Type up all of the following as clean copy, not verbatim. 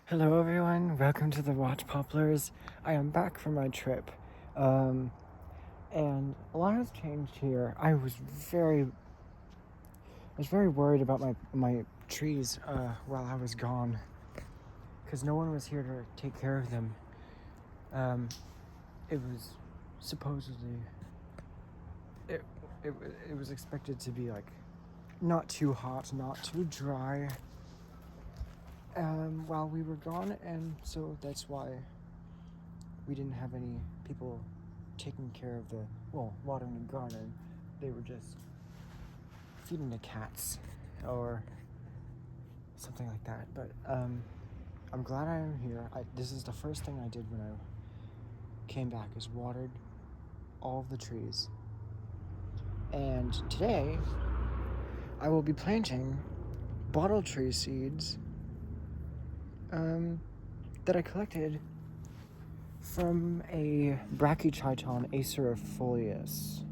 Hello everyone, welcome to the Watch Poplars. I am back from my trip, and a lot has changed here. I was very worried about my trees while I was gone, because no one was here to take care of them. It was supposedly it, it was expected to be like not too hot, not too dry. While we were gone, and so that's why we didn't have any people taking care of watering the garden. They were just feeding the cats or something like that. But I'm glad I am here. This is the first thing I did when I came back, is watered all of the trees. And today I will be planting bottle tree seeds that I collected from a Brachychiton acerifolius.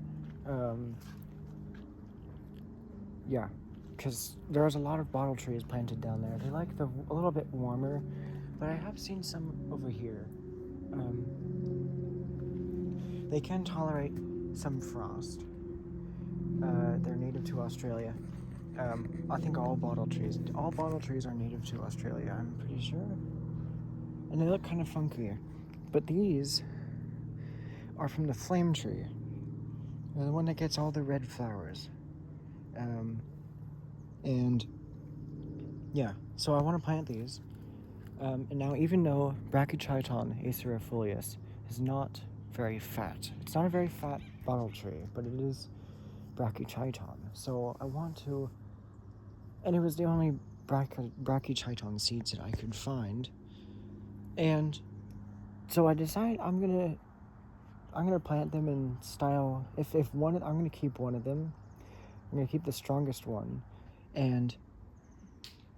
Yeah, because there's a lot of bottle trees planted down there. They like a little bit warmer, but I have seen some over here. They can tolerate some frost. They're native to Australia. I think all bottle trees are native to Australia, I'm pretty sure. And they look kind of funky. But these are from the flame tree. They're the one that gets all the red flowers. And yeah, so I want to plant these. And now, even though Brachychiton acerifolius is not very fat, it's not a very fat bottle tree, but it is Brachychiton. So I want to, and it was the only Brachychiton seeds that I could find. And so I decided I'm gonna plant them in style. If one, I'm gonna keep one of them. I'm gonna keep the strongest one, and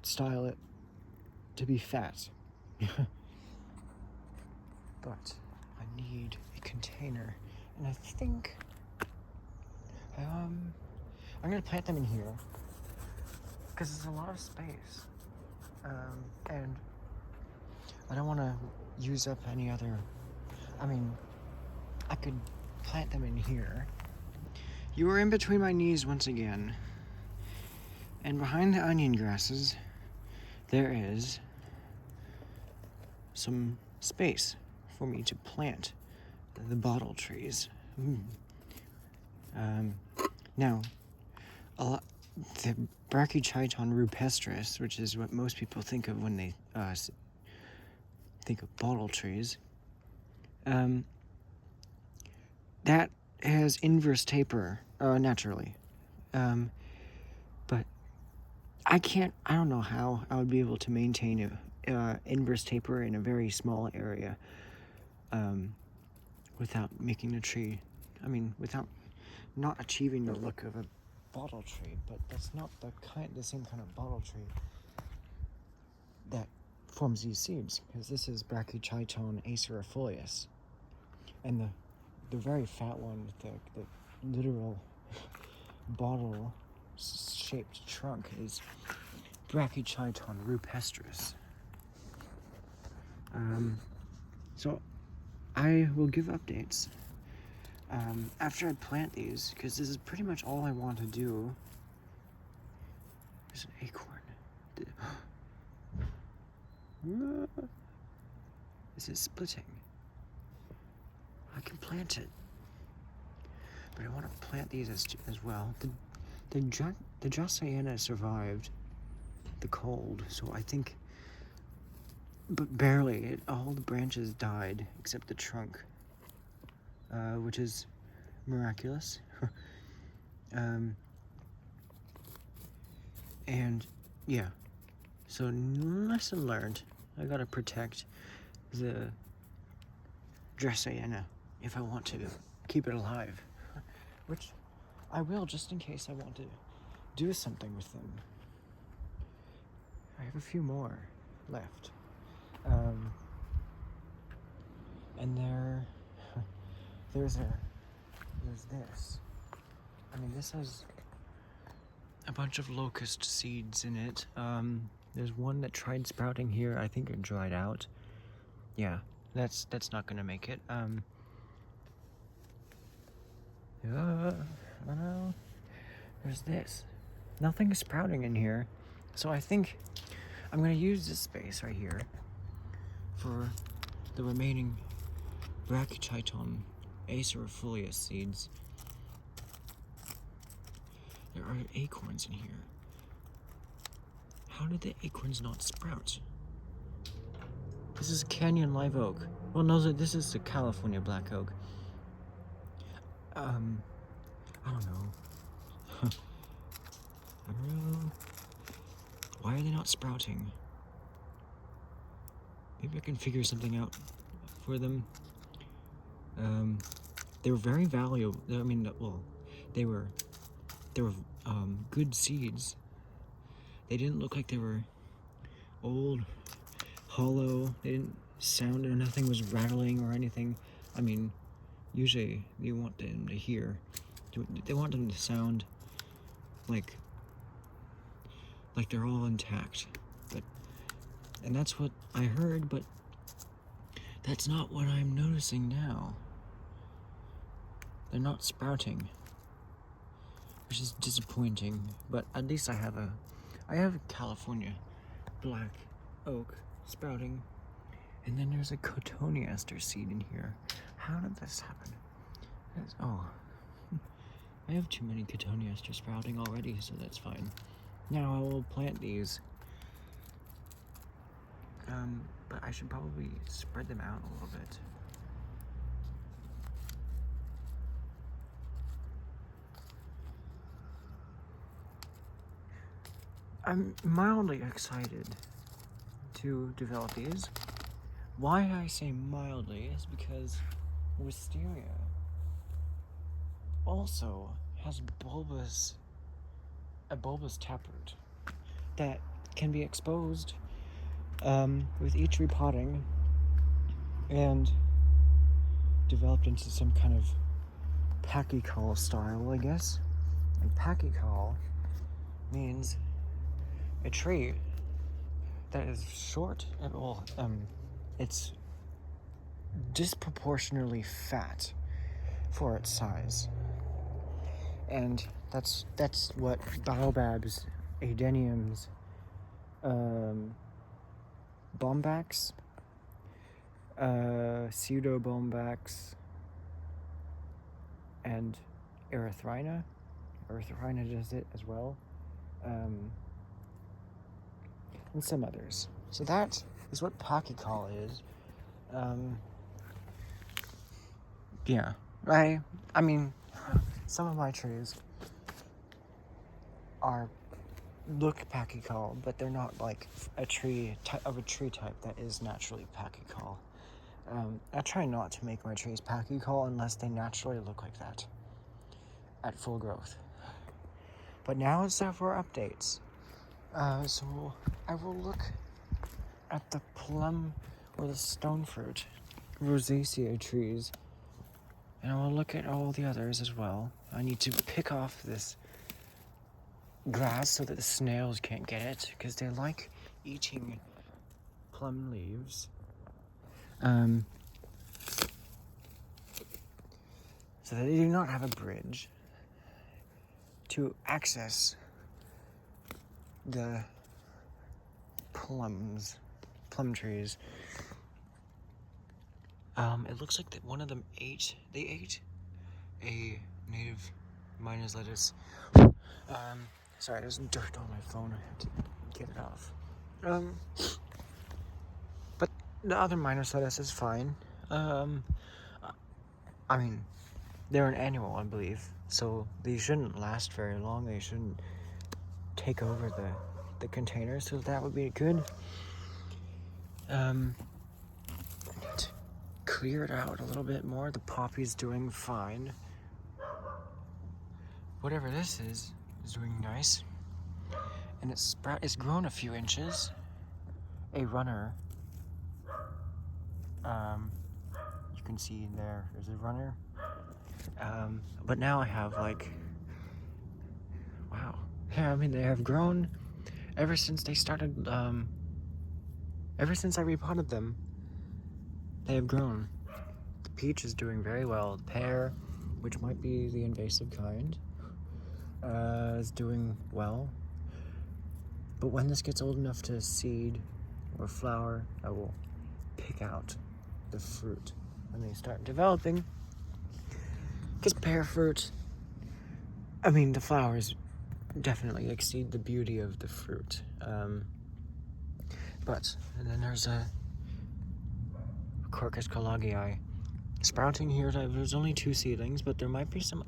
style it to be fat. But I need a container, and I think I'm gonna plant them in here because there's a lot of space, and I don't want to use up any other. I mean, I could plant them in here. You are in between my knees once again, and behind the onion grasses there is some space for me to plant the bottle trees. Now, the Brachychiton rupestris, which is what most people think of when they think of bottle trees, that has inverse taper naturally. But I don't know how I would be able to maintain a inverse taper in a very small area without making the tree, without not achieving the look of a bottle tree. But that's not the same kind of bottle tree that forms these seeds, because this is Brachychiton acerifolius, and the very fat one with the literal bottle shaped trunk is Brachychiton rupestris. So I will give updates after I plant these, because this is pretty much all I want to do. There's an acorn. This is splitting. I can plant it, but I want to plant these as well. The Drosera survived the cold, so I think, but barely. All the branches died except the trunk, which is miraculous. And yeah, so lesson learned. I gotta protect the Drosera if I want to keep it alive, which I will, just in case I want to do something with them. I have a few more left. And there's this. This has a bunch of locust seeds in it. There's one that tried sprouting here. I think it dried out. Yeah, that's not gonna make it. I don't know. There's this. Nothing is sprouting in here. So I think I'm gonna use this space right here for the remaining Brachychiton acerifolius seeds. There are acorns in here. How did the acorns not sprout? This is Canyon live oak. Well, no, this is the California black oak. I don't know. I don't know. Why are they not sprouting? Maybe I can figure something out for them. They were very valuable. I mean, well, they were good seeds. They didn't look like they were old, hollow. They didn't sound, or nothing was rattling or anything. I mean, usually you want them to hear. They want them to sound like they're all intact. And that's what I heard, but that's not what I'm noticing now. They're not sprouting, which is disappointing, but at least I have California black oak sprouting, and then there's a cotoneaster seed in here. How did this happen? I have too many cotoneaster sprouting already, so that's fine. Now I will plant these. But I should probably spread them out a little bit. I'm mildly excited to develop these. Why I say mildly is because wisteria also has a bulbous taproot that can be exposed with each repotting and developed into some kind of pachycol style, I guess. And pachycol means a tree that is short and it's disproportionately fat for its size, and that's what baobabs, adeniums, bombax, pseudobombax, and erythrina does it as well, and some others. So that is what pachycol is. Yeah, I mean, some of my trees look pachycol, but they're not like a tree type that is naturally pachycol. I try not to make my trees pachycol unless they naturally look like that at full growth. But now it's time for updates. So I will look at the plum or the stone fruit rosacea trees, and I will look at all the others as well. I need to pick off this grass so that the snails can't get it, because they like eating plum leaves. So they do not have a bridge to access the plum trees. It looks like that one of them ate a native Minas lettuce. Sorry, there's dirt on my phone. I have to get it off. But the other Minas lettuce is fine. I mean, they're an annual, I believe, so they shouldn't last very long. They shouldn't take over the container, so that would be good. Clear it out a little bit more. The poppy's doing fine. Whatever this is doing nice. And it's grown a few inches. A runner. You can see there's a runner. But now I have wow. Yeah, I mean, they have grown ever since they started, ever since I repotted them, they have grown. The peach is doing very well. The pear, which might be the invasive kind, is doing well. But when this gets old enough to seed or flower, I will pick out the fruit when they start developing. Because pear fruit, I mean, the flowers definitely exceed the beauty of the fruit. And then there's a Quercus colagii sprouting here. There's only 2 seedlings, but there might be some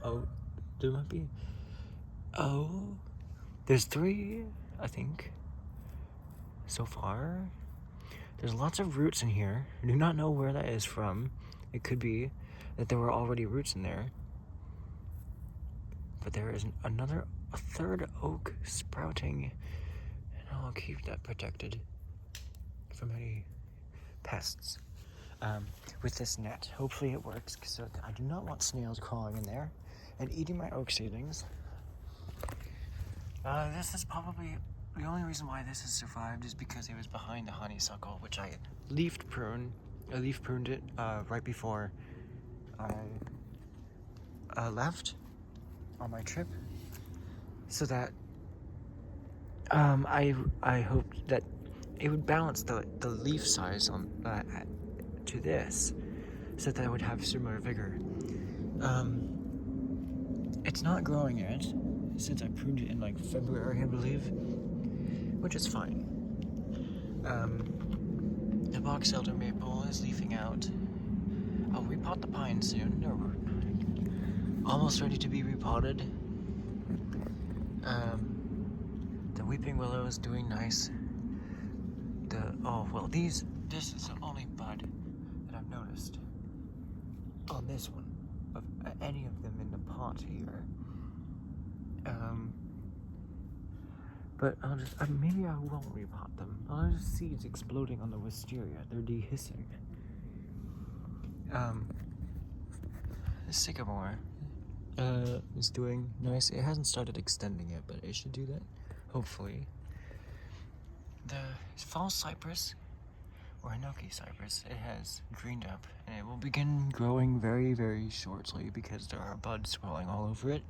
there's 3, I think, so far. There's lots of roots in here. I do not know where that is from. It could be that there were already roots in there. But there is a third oak sprouting, and I'll keep that protected from any pests with this net. Hopefully it works, because I do not want snails crawling in there and eating my oak seedlings. This is probably the only reason why this has survived is because it was behind the honeysuckle, which I leaf pruned it right before I left on my trip, so that I hoped that it would balance the leaf size on to this, so that I would have similar vigor. It's not growing yet, since I pruned it in like February, I believe, which is fine. The box elder maple is leafing out. I'll repot the pine soon. We're almost ready to be repotted. The weeping willow is doing nice. This is the only bud that I've noticed on this one of any of them in the pot here. But I'll just, maybe I won't repot them. I'll just seeds exploding on the wisteria. They're dehiscing. The sycamore is doing nice. It hasn't started extending yet, but it should do that, hopefully. The false cypress, or Hinoki cypress, it has greened up, and it will begin growing very, very shortly because there are buds swelling all over it.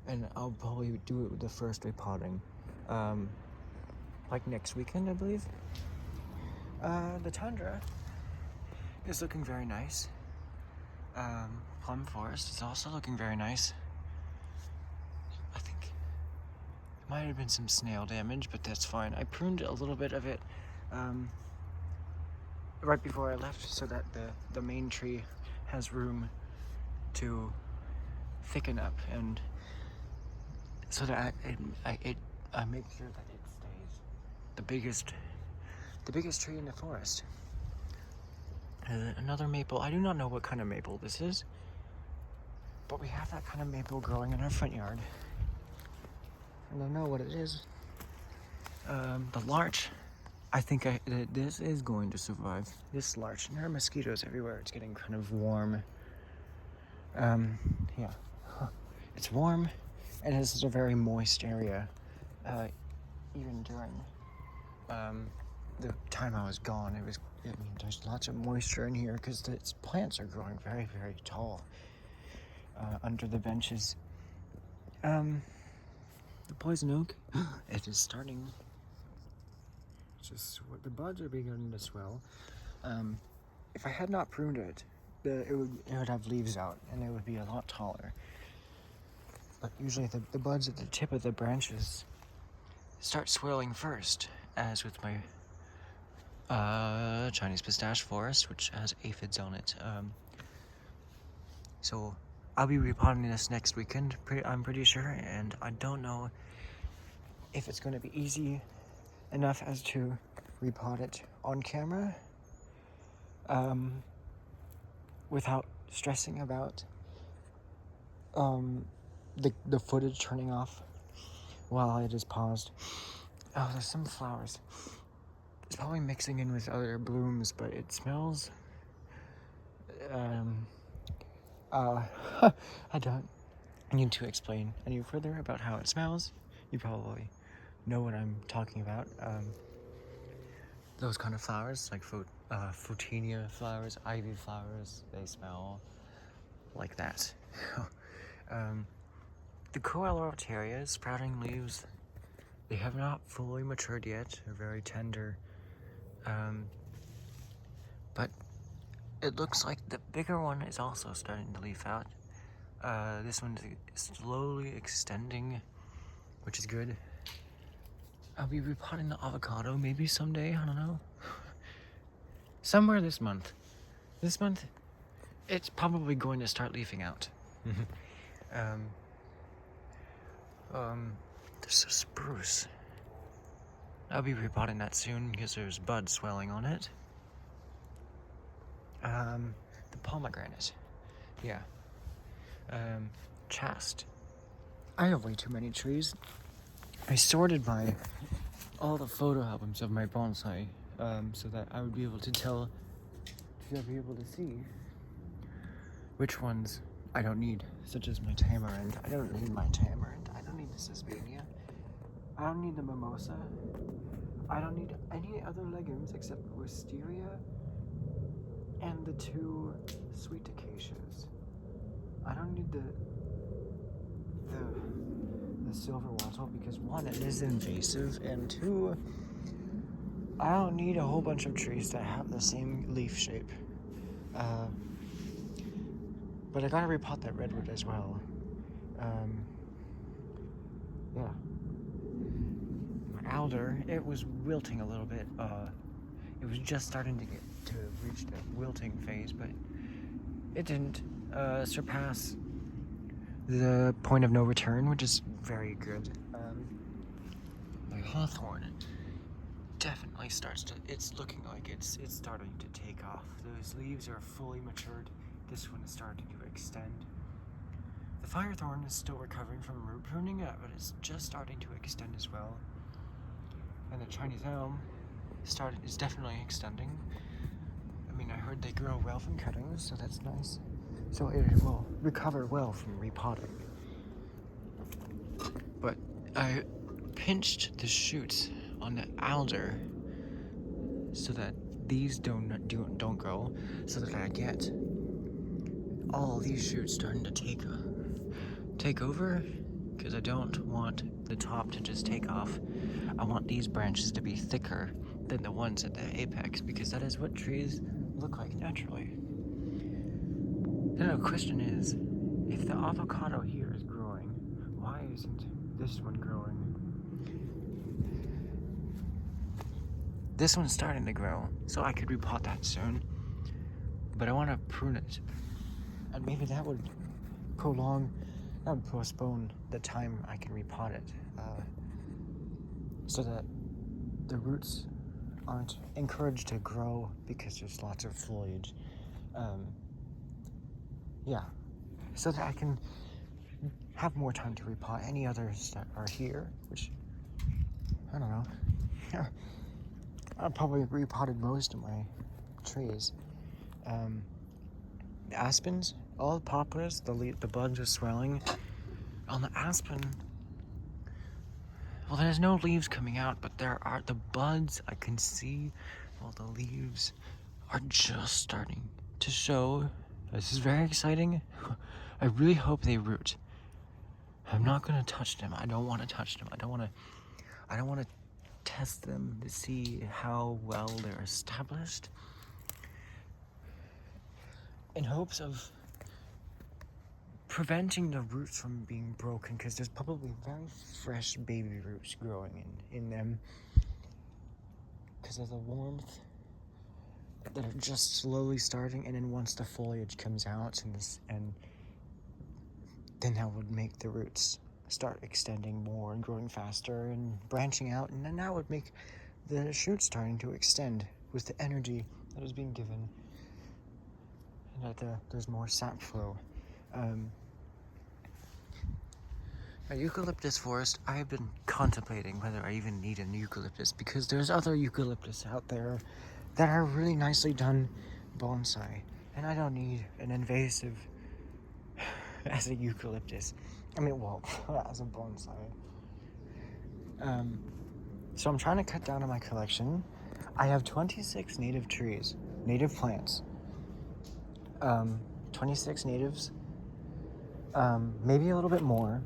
And I'll probably do it with the first repotting, like next weekend, I believe. The tundra is looking very nice. Plum forest is also looking very nice. I think it might have been some snail damage, but that's fine. I pruned a little bit of it right before I left, so that the main tree has room to thicken up, and so that I make sure that it stays the biggest tree in the forest. Another maple. I do not know what kind of maple this is, but we have that kind of maple growing in our front yard. I don't know what it is. The larch, I think this is going to survive. This larch, and there are mosquitoes everywhere. It's getting kind of warm. Yeah, it's warm, and this is a very moist area. Even during the time I was gone, there's lots of moisture in here because the plants are growing very, very tall under the benches. The poison oak, it is starting. The buds are beginning to swell. If I had not pruned it, it would have leaves out, and it would be a lot taller. But usually the buds at the tip of the branches start swirling first, as with my Chinese pistache forest, which has aphids on it. So I'll be repotting this next weekend, I'm pretty sure, and I don't know if it's going to be easy enough as to repot it on camera without stressing about the footage turning off while it is paused. Oh, there's some flowers. It's probably mixing in with other blooms, but it smells I don't need to explain any further about how it smells. You probably know what I'm talking about. Those kind of flowers, like photinia flowers, ivy flowers, they smell like that. The Coelurotarea sprouting leaves, they have not fully matured yet. They're very tender. But it looks like the bigger one is also starting to leaf out. This one's slowly extending, which is good. I'll be repotting the avocado maybe someday, I don't know. Somewhere this month. This month, it's probably going to start leafing out. There's a spruce. I'll be repotting that soon because there's buds swelling on it. The pomegranate. Yeah. Chast. I have way too many trees. I sorted all the photo albums of my bonsai, so that I would be able to see which ones I don't need, such as my tamarind. I don't need my tamarind. I don't need the Sesbania. I don't need the mimosa. I don't need any other legumes except wisteria and the 2 sweet acacias. I don't need the silver wattle because 1, it is invasive, and 2, I don't need a whole bunch of trees that have the same leaf shape. But I gotta repot that redwood as well. Yeah. My alder, it was wilting a little bit. It was just starting to reach the wilting phase, but it didn't surpass the point of no return, which is very good. My hawthorn definitely it's looking like it's starting to take off. Those leaves are fully matured. This one is starting to extend. The firethorn is still recovering from root pruning, but it's just starting to extend as well. And the Chinese elm is definitely extending. I mean, I heard they grow well from cuttings, so that's nice. So it will recover well from repotting. But I pinched the shoots on the alder so that these don't go, so that I get all these shoots starting to take over, because I don't want the top to just take off. I want these branches to be thicker than the ones at the apex, because that is what trees look like naturally. Then the question is, if the avocado here is growing, why isn't this one growing? This one's starting to grow, so I could repot that soon. But I want to prune it. And maybe that would postpone the time I can repot it. So that the roots aren't encouraged to grow because there's lots of foliage. Yeah. So that I can have more time to repot any others that are here, which, I don't know. I probably repotted most of my trees. The aspens, all the poplars, the buds are swelling. On the aspen, well, there's no leaves coming out, but there are the buds I can see. Well, the leaves are just starting to show. This is very exciting. I really hope they root. I'm not gonna touch them. I don't want to touch them. I don't want to test them to see how well they're established, in hopes of preventing the roots from being broken, because there's probably very fresh baby roots growing in them because of the warmth, that are just slowly starting, and then once the foliage comes out and then that would make the roots start extending more and growing faster and branching out, and then that would make the shoots starting to extend with the energy that is being given, and that there's more sap flow. A eucalyptus forest, I have been contemplating whether I even need an eucalyptus, because there's other eucalyptus out there that are really nicely done bonsai, and I don't need an invasive as a eucalyptus. I mean, well, as a bonsai. So I'm trying to cut down on my collection. I have 26 native trees, native plants. 26 natives. Maybe a little bit more.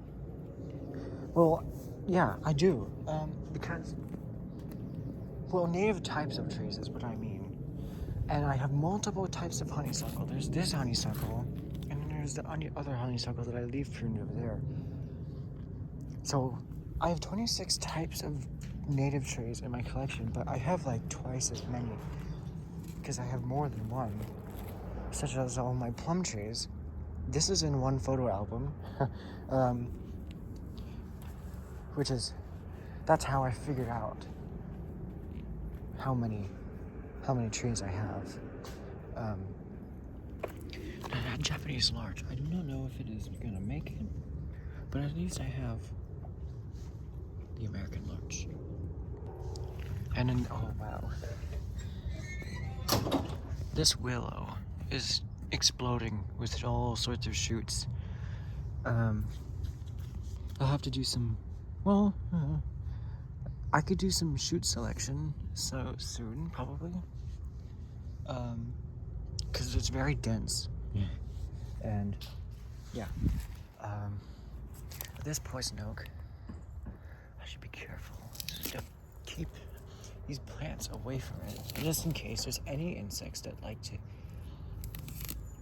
Well, yeah, I do. Because, well, native types of trees is what I mean. And I have multiple types of honeysuckle. There's this honeysuckle, and then there's the other honeysuckle that I leaf pruned over there. So I have 26 types of native trees in my collection, but I have like twice as many because I have more than one, such as all my plum trees. This is in one photo album, that's how I figured out how many trees I have. That Japanese larch, I do not know if it is gonna make it, but at least I have the American larch. And then, oh wow, this willow is exploding with all sorts of shoots. I'll have to do some, well, I could do some shoot selection so soon, probably. Because it's very dense. And, yeah. This poison oak, I should be careful to keep these plants away from it, just in case there's any insects that like to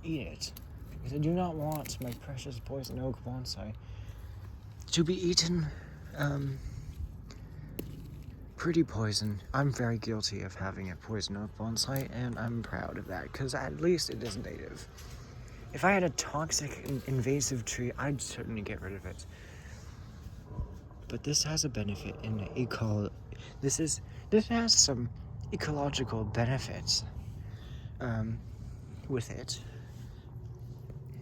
eat it. Because I do not want my precious poison oak bonsai to be eaten. Pretty poison. I'm very guilty of having a poison oak bonsai, and I'm proud of that, because at least it is native. If I had a toxic, invasive tree, I'd certainly get rid of it. But this has a benefit in this has some ecological benefits with it.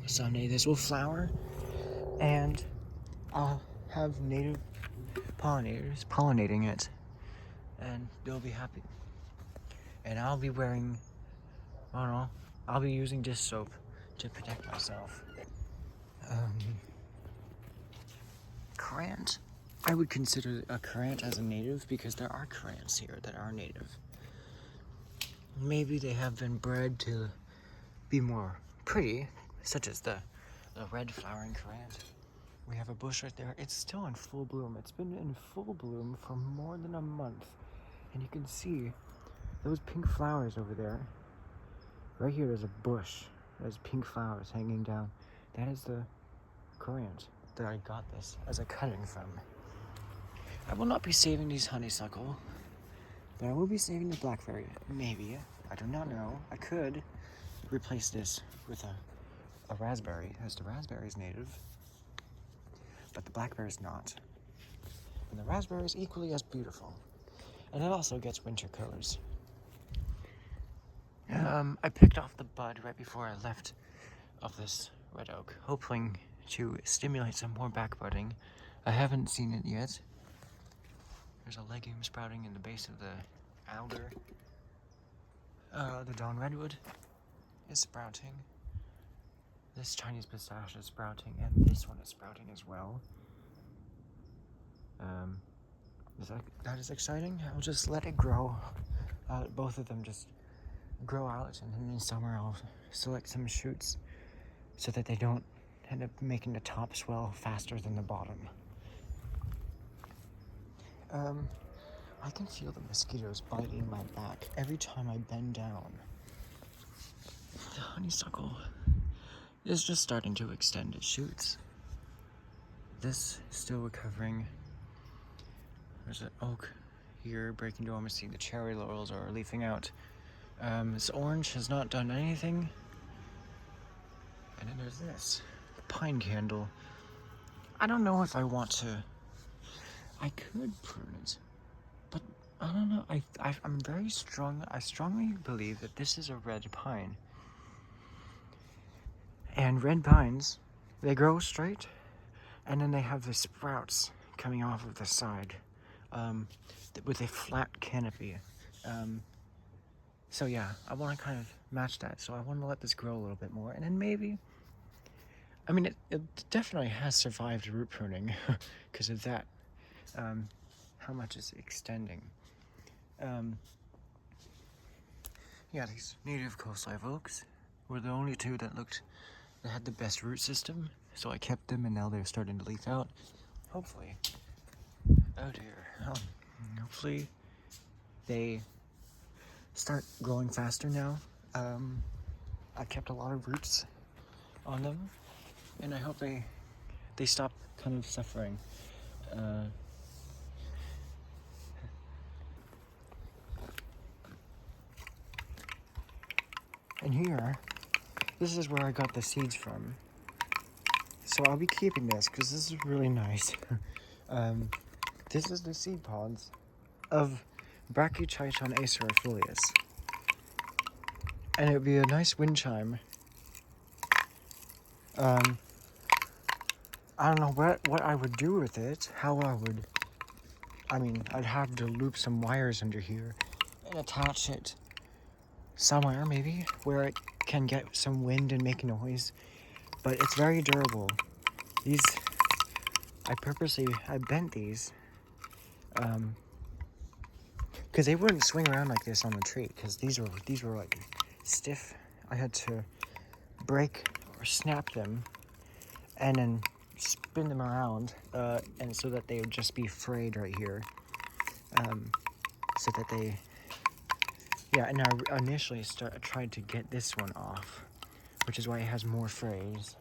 Someday this will flower, and I'll have native pollinators pollinating it, and they'll be happy. And I'll be wearing, I don't know, I'll be using dish soap to protect myself. Currant. I would consider a currant as a native because there are currants here that are native. Maybe they have been bred to be more pretty, such as the red flowering currant. We have a bush right there. It's still in full bloom. It's been in full bloom for more than a month. And you can see those pink flowers over there. Right here there's a bush. There's pink flowers hanging down. That is the currant that I got this as a cutting from. I will not be saving these honeysuckle, but I will be saving the blackberry. Maybe. I do not know. I could replace this with a raspberry, as the raspberry is native, but the blackberry is not. And the raspberry is equally as beautiful. And it also gets winter colors. I picked off the bud right before I left of this red oak, hoping to stimulate some more back budding. I haven't seen it yet. There's a legume sprouting in the base of the alder. The dawn redwood is sprouting. This Chinese pistache is sprouting, and this one is sprouting as well. That is exciting. I'll just let it grow. Both of them just grow out, and then in summer I'll select some shoots so that they don't end up making the top swell faster than the bottom. I can feel the mosquitoes biting my back every time I bend down. The honeysuckle is just starting to extend its shoots. This is still recovering. There's an oak here breaking dormancy. The cherry laurels are leafing out. This orange has not done anything. And then there's this pine candle. I don't know if I want to. I could prune it, but I don't know. I'm very strong. I strongly believe that this is a red pine. And red pines, they grow straight, and then they have the sprouts coming off of the side, with a flat canopy. So yeah, I want to kind of match that. So I want to let this grow a little bit more, and then maybe. I mean, it definitely has survived root pruning because of that. how much it's extending. Yeah, these native coastlive oaks were the only two that had the best root system, so I kept them, and now they're starting to leaf out. Hopefully, oh dear, hopefully they start growing faster now. I kept a lot of roots on them, and I hope they stop kind of suffering. And here, this is where I got the seeds from. So I'll be keeping this because this is really nice. This is the seed pods of Brachychiton acerifolius. And it would be a nice wind chime. I don't know what I would do with it, I'd have to loop some wires under here and attach it somewhere maybe where it can get some wind and make noise, but it's very durable. These, I bent these because they wouldn't swing around like this on the tree, because these were like stiff. I had to break or snap them and then spin them around, and so that they would just be frayed right here, so that they, yeah. And I initially tried to get this one off, which is why it has more frays.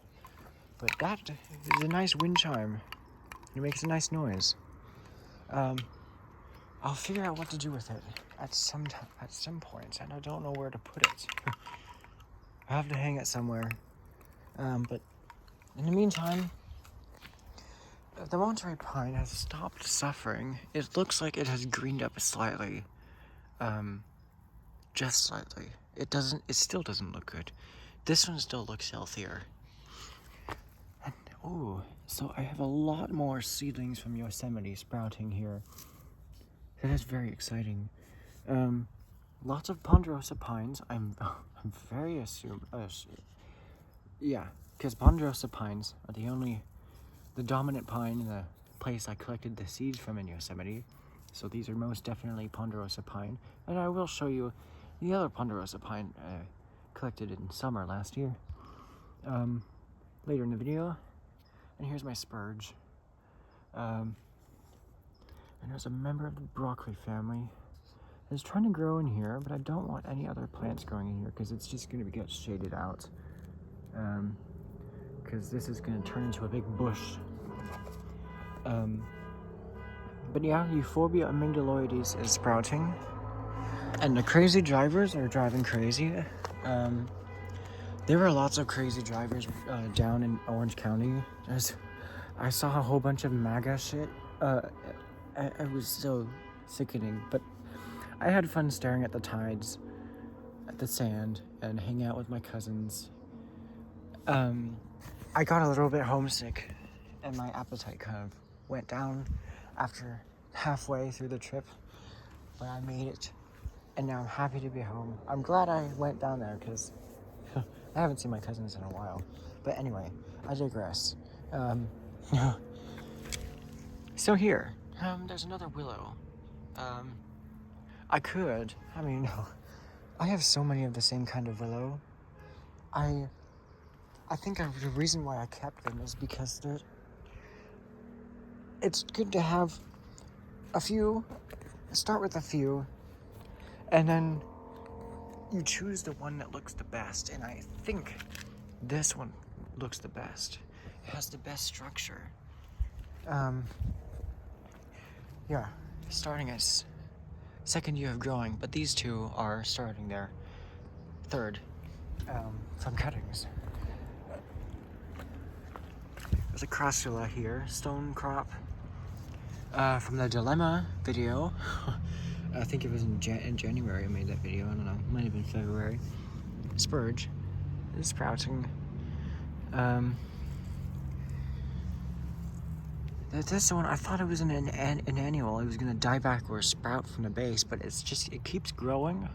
But that is a nice wind chime. It makes a nice noise. I'll figure out what to do with it at some point, and I don't know where to put it. I have to hang it somewhere. But in the meantime, the Monterey pine has stopped suffering. It looks like it has greened up slightly. Just slightly. It still doesn't look good. This one still looks healthier. And, so I have a lot more seedlings from Yosemite sprouting here. That is very exciting. Lots of ponderosa pines. I'm very yeah, because ponderosa pines are the dominant pine in the place I collected the seeds from in Yosemite. So these are most definitely ponderosa pine, and I will show you the other ponderosa pine collected in summer last year, later in the video. And here's my spurge. And there's a member of the broccoli family that's trying to grow in here, but I don't want any other plants growing in here because it's just going to get shaded out. Because this is going to turn into a big bush. But yeah, Euphorbia amygdaloides is sprouting. And the crazy drivers are driving crazy. There were lots of crazy drivers down in Orange County. I saw a whole bunch of MAGA shit. It was so sickening, but I had fun staring at the tides, at the sand, and hanging out with my cousins. I got a little bit homesick, and my appetite kind of went down after halfway through the trip, but I made it, and now I'm happy to be home. I'm glad I went down there, because I haven't seen my cousins in a while. But anyway, I digress. So here, there's another willow. I have so many of the same kind of willow. I think the reason why I kept them is because it's good to have a few, start with a few, and then you choose the one that looks the best, and I think this one looks the best. It has the best structure. Yeah, starting its second year of growing, but these two are starting their third from cuttings. There's a crassula here, stone crop, from the Dilemma video. I think it was in January I made that video, I don't know, might have been February. Spurge is sprouting. This one, I thought it was an annual. It was gonna die back or sprout from the base, but it keeps growing.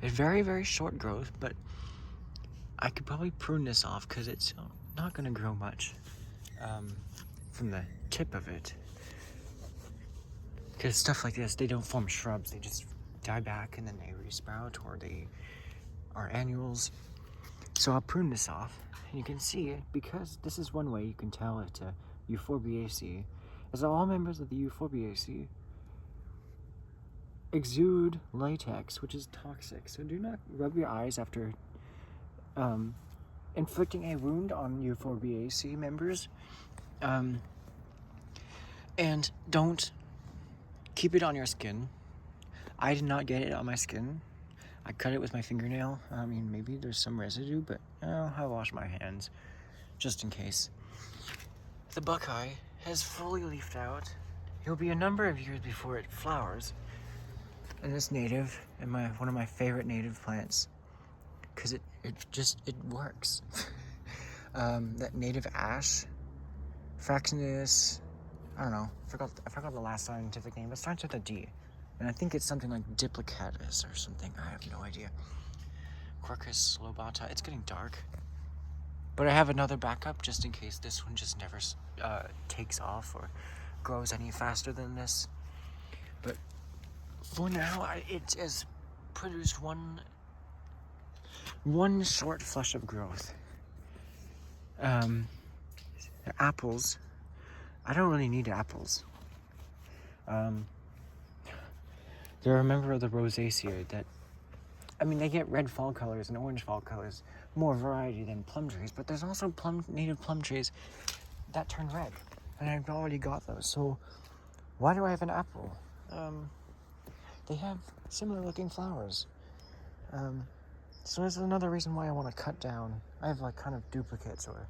It's very, very short growth, but I could probably prune this off because it's not gonna grow much from the tip of it. Because stuff like this, they don't form shrubs. They just die back and then they resprout, or they are annuals. So I'll prune this off, and you can see, because this is one way you can tell it's a Euphorbiaceae, as all members of the Euphorbiaceae exude latex, which is toxic. So do not rub your eyes after inflicting a wound on Euphorbiaceae members. And don't keep it on your skin. I did not get it on my skin. I cut it with my fingernail. I mean, maybe there's some residue, but I wash my hands just in case. The buckeye has fully leafed out. It'll be a number of years before it flowers. And it's native, and one of my favorite native plants, because it works. That native ash, Fraxinus, I don't know, I forgot the last scientific name. It starts with a D, and I think it's something like Diplicatus or something. I have no idea. Quercus lobata. It's getting dark, but I have another backup just in case this one just never takes off or grows any faster than this. But for now, it has produced one short flush of growth. Apples. I don't really need apples. They're a member of the Rosaceae that, I mean, they get red fall colors and orange fall colors, more variety than plum trees, but there's also native plum trees that turn red, and I've already got those. So why do I have an apple? They have similar looking flowers. So there's another reason why I want to cut down. I have like kind of duplicates or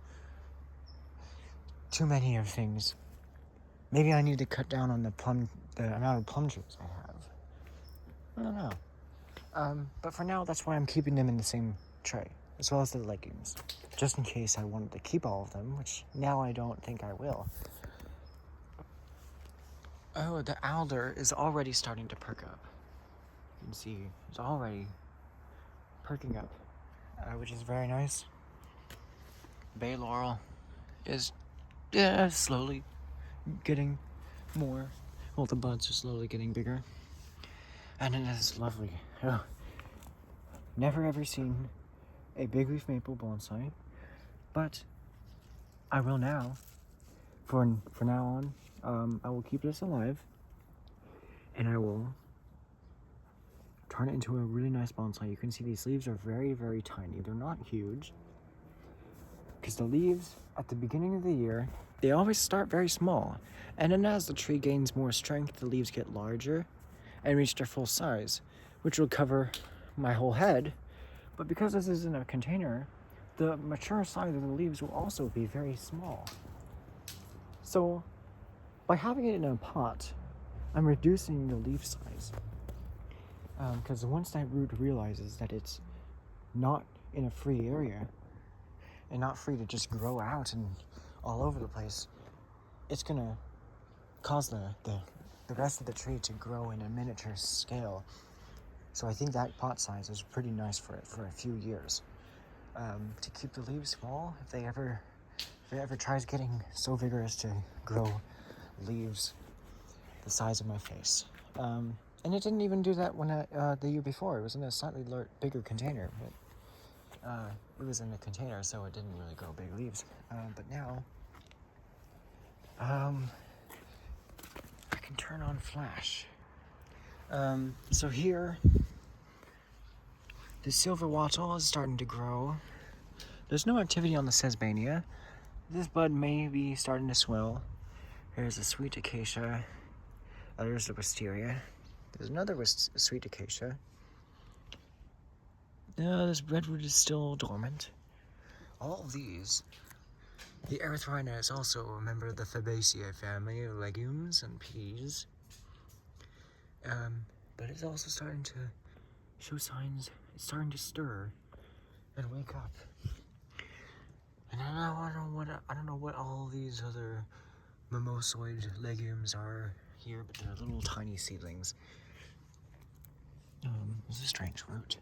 too many of things. Maybe I need to cut down on the amount of plum trees I have. I don't know. But for now, that's why I'm keeping them in the same tray, as well as the legumes, just in case I wanted to keep all of them, which now I don't think I will. Oh, the alder is already starting to perk up. You can see it's already perking up, which is very nice. Bay laurel is slowly getting more. Well, the buds are slowly getting bigger, and it is lovely. Oh, never ever seen a big leaf maple bonsai, but I will now. For now on, I will keep this alive, and I will turn it into a really nice bonsai. You can see these leaves are very, very tiny. They're not huge, because the leaves at the beginning of the year, they always start very small, and then as the tree gains more strength, the leaves get larger and reach their full size, which will cover my whole head. But because this is in a container, the mature size of the leaves will also be very small. So by having it in a pot, I'm reducing the leaf size. Because once that root realizes that it's not in a free area and not free to just grow out and all over the place, it's gonna cause the rest of the tree to grow in a miniature scale. So I think that pot size is pretty nice for it for a few years. To keep the leaves small, if it ever tries getting so vigorous to grow leaves the size of my face. And it didn't even do that when the year before. It was in a slightly bigger container, but it was in a container, so it didn't really grow big leaves. But now, I can turn on flash. So here, the silver wattle is starting to grow. There's no activity on the Sesbania. This bud may be starting to swell. There's a sweet acacia. There's the wisteria. There's another sweet acacia. This redwood is still dormant. All of these. The erythrina is also a member of the Fabaceae family of legumes and peas. But it's also starting to show signs. It's starting to stir and wake up. And I don't know what all these other mimosoid legumes are here, but they're little tiny seedlings. This is a strange root.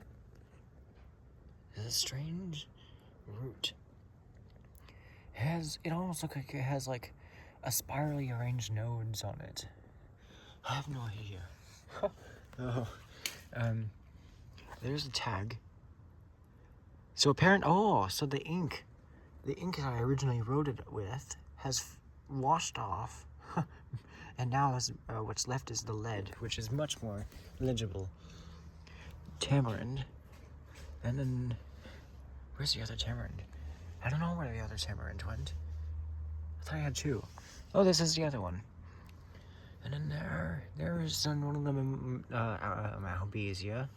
It almost looks like it has like a spirally arranged nodes on it. I have no idea. Oh, there's a tag. So so the ink that I originally wrote it with has washed off, and now what's left is the lead, which is much more legible. Tamarind, and then where's the other tamarind? I don't know where the other tamarind went. I thought I had two. Oh, this is the other one. And then there's one of them, Albisia.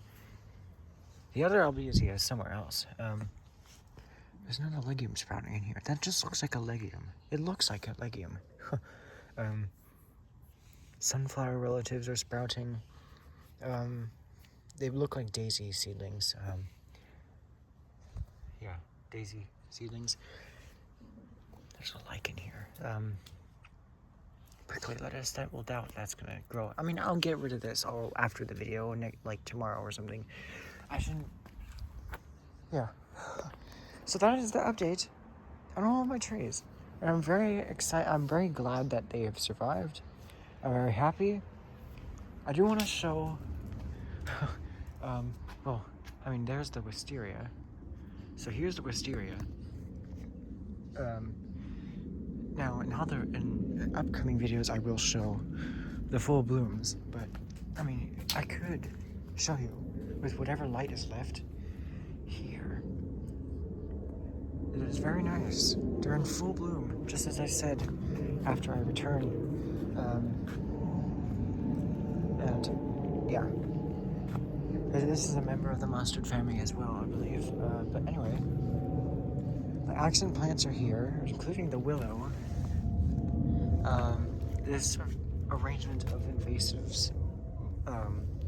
The other Albisia is somewhere else. There's not a legume sprouting in here. That just looks like a legume. It looks like a legume. Sunflower relatives are sprouting. They look like daisy seedlings. Yeah, daisy seedlings. There's a lichen here. Prickly lettuce, doubt that's gonna grow. I mean, I'll get rid of this all after the video, like tomorrow or something. I shouldn't. Yeah. So that is the update on all of my trees, and I'm very excited. I'm very glad that they have survived. I'm very happy. I do want to show. Well, I mean, there's the wisteria. So here's the wisteria. Now in upcoming videos, I will show the full blooms, but I mean, I could show you with whatever light is left here. It is very nice. They're in full bloom, just as I said after I return. And yeah, this is a member of the mustard family as well, I believe. But anyway, the accent plants are here, including the willow. This arrangement of invasives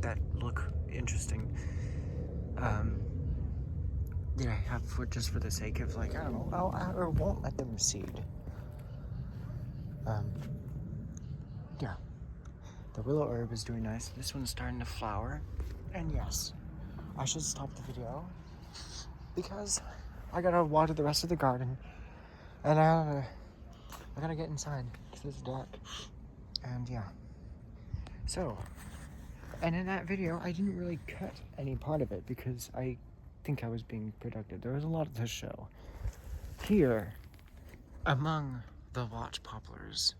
that look interesting. That I have just for the sake of, like, I don't know, I won't let them seed. Yeah. The willow herb is doing nice. This one's starting to flower. And yes, I should stop the video because I gotta water the rest of the garden. And I gotta get inside because it's dark. And yeah. So, and in that video, I didn't really cut any part of it because I think I was being productive. There was a lot to show. Here, among the watch poplars,